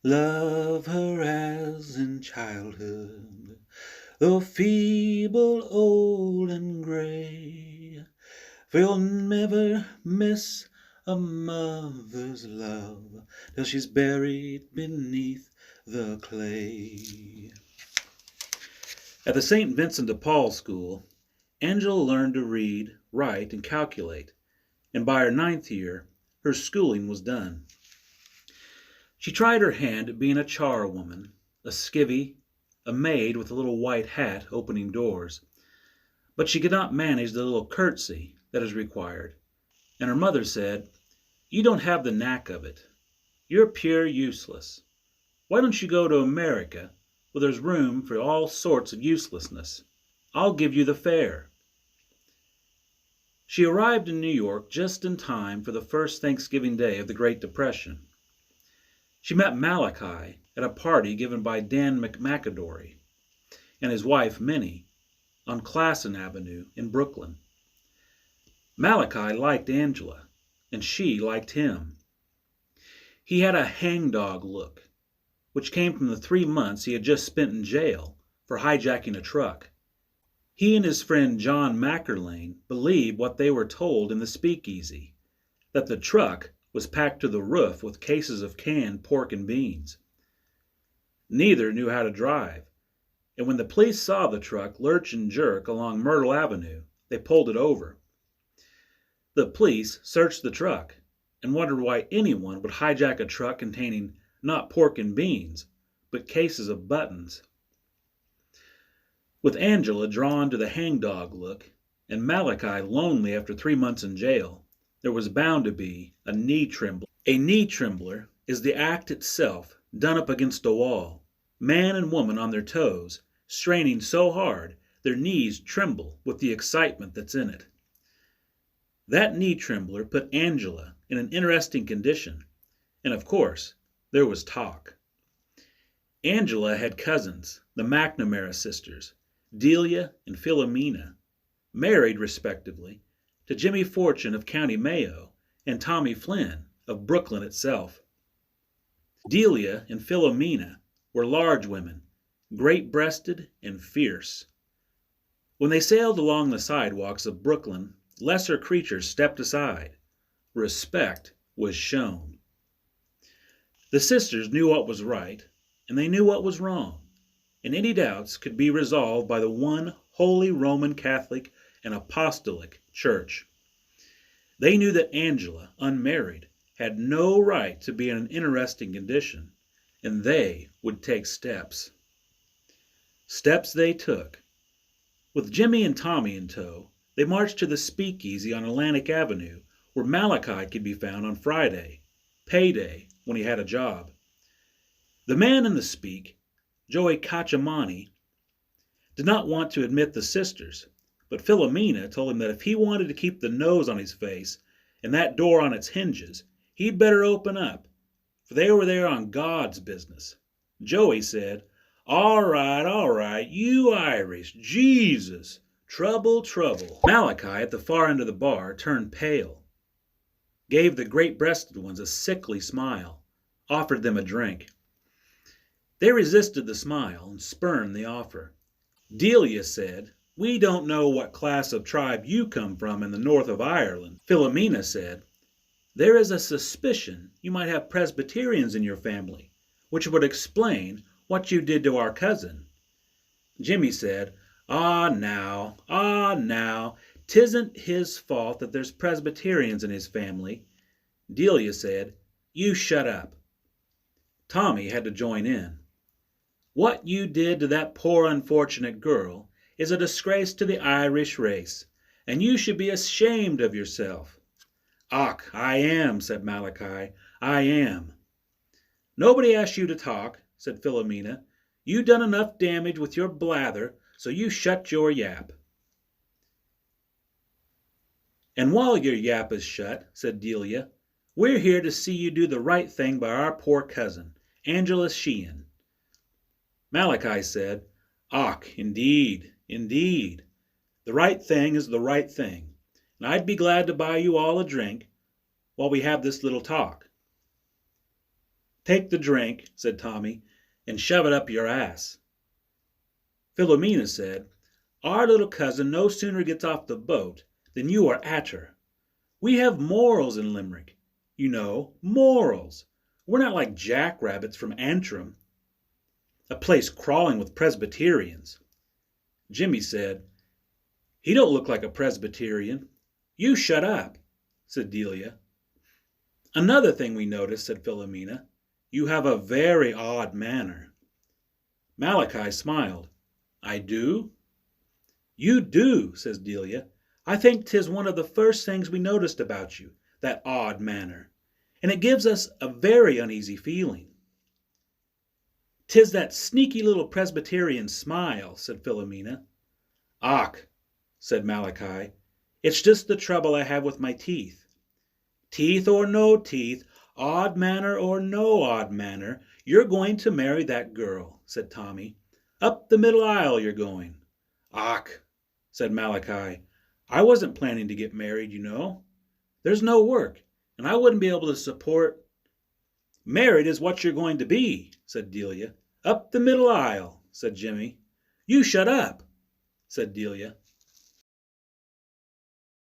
Love her as in childhood, though feeble, old, and gray. For you'll never miss a mother's love till she's buried beneath the clay. At the St. Vincent de Paul School, Angela learned to read, write, and calculate, and by her 9th year, her schooling was done. She tried her hand at being a charwoman, a skivvy, a maid with a little white hat opening doors, but she could not manage the little curtsy that is required, and her mother said, "You don't have the knack of it. You're pure useless. Why don't you go to America, where there's room for all sorts of uselessness? I'll give you the fare." She arrived in New York just in time for the first Thanksgiving Day of the Great Depression. She met Malachi at a party given by Dan McMacadory and his wife Minnie on Classen Avenue in Brooklyn. Malachi liked Angela, and she liked him. He had a hangdog look, which came from the 3 months he had just spent in jail for hijacking a truck. He and his friend John Mackerlane believed what they were told in the speakeasy, that the truck was packed to the roof with cases of canned pork and beans. Neither knew how to drive, and when the police saw the truck lurch and jerk along Myrtle Avenue, they pulled it over. The police searched the truck and wondered why anyone would hijack a truck containing not pork and beans, but cases of buttons. With Angela drawn to the hangdog look, and Malachi lonely after 3 months in jail, there was bound to be a knee trembler. A knee trembler is the act itself done up against a wall, man and woman on their toes, straining so hard their knees tremble with the excitement that's in it. That knee trembler put Angela in an interesting condition, and of course, there was talk. Angela had cousins, the McNamara sisters, Delia and Philomena, married respectively to Jimmy Fortune of County Mayo and Tommy Flynn of Brooklyn itself. Delia and Philomena were large women, great-breasted and fierce. When they sailed along the sidewalks of Brooklyn, lesser creatures stepped aside. Respect was shown. The sisters knew what was right, and they knew what was wrong, and any doubts could be resolved by the one holy Roman Catholic and Apostolic Church. They knew that Angela, unmarried, had no right to be in an interesting condition, and they would take steps. Steps they took. With Jimmy and Tommy in tow, they marched to the speakeasy on Atlantic Avenue, where Malachi could be found on Friday, payday, when he had a job. The man in the speak, Joey Cacciamani, did not want to admit the sisters, but Philomena told him that if he wanted to keep the nose on his face and that door on its hinges, he'd better open up, for they were there on God's business. Joey said, all right, you Irish, Jesus, trouble, trouble." Malachi at the far end of the bar turned pale, gave the great-breasted ones a sickly smile, offered them a drink. They resisted the smile and spurned the offer. Delia said, "We don't know what class of tribe you come from in the north of Ireland." Philomena said, "There is a suspicion you might have Presbyterians in your family, which would explain what you did to our cousin." Jimmy said, Ah now, 'tisn't his fault that there's Presbyterians in his family." Delia said, "You shut up." Tommy had to join in. "What you did to that poor unfortunate girl is a disgrace to the Irish race, and you should be ashamed of yourself." "Och, I am," said Malachi, "I am." "Nobody asked you to talk," said Philomena. "You done enough damage with your blather, so you shut your yap." "And while your yap is shut," said Delia, "we're here to see you do the right thing by our poor cousin, Angela Sheehan." Malachi said, "Och, indeed. The right thing is the right thing, and I'd be glad to buy you all a drink while we have this little talk." "Take the drink," said Tommy, "and shove it up your ass." Philomena said, "Our little cousin no sooner gets off the boat than you are at her. We have morals in Limerick. You know, morals. We're not like jackrabbits from Antrim, a place crawling with Presbyterians." Jimmy said, "He don't look like a Presbyterian." "You shut up," said Delia. "Another thing we noticed," said Philomena. "You have a very odd manner." Malachi smiled. "I do?" "You do," says Delia. "I think 'tis one of the first things we noticed about you, that odd manner, and it gives us a very uneasy feeling." "'Tis that sneaky little Presbyterian smile," said Philomena. "Och," said Malachi, "it's just the trouble I have with my teeth." "Teeth or no teeth, odd manner or no odd manner, you're going to marry that girl," said Tommy. "Up the middle aisle you're going." "Och," said Malachi, "I wasn't planning to get married, you know. There's no work, and I wouldn't be able to support—" "Married is what you're going to be," said Delia. "Up the middle aisle," said Jimmy. "You shut up," said Delia.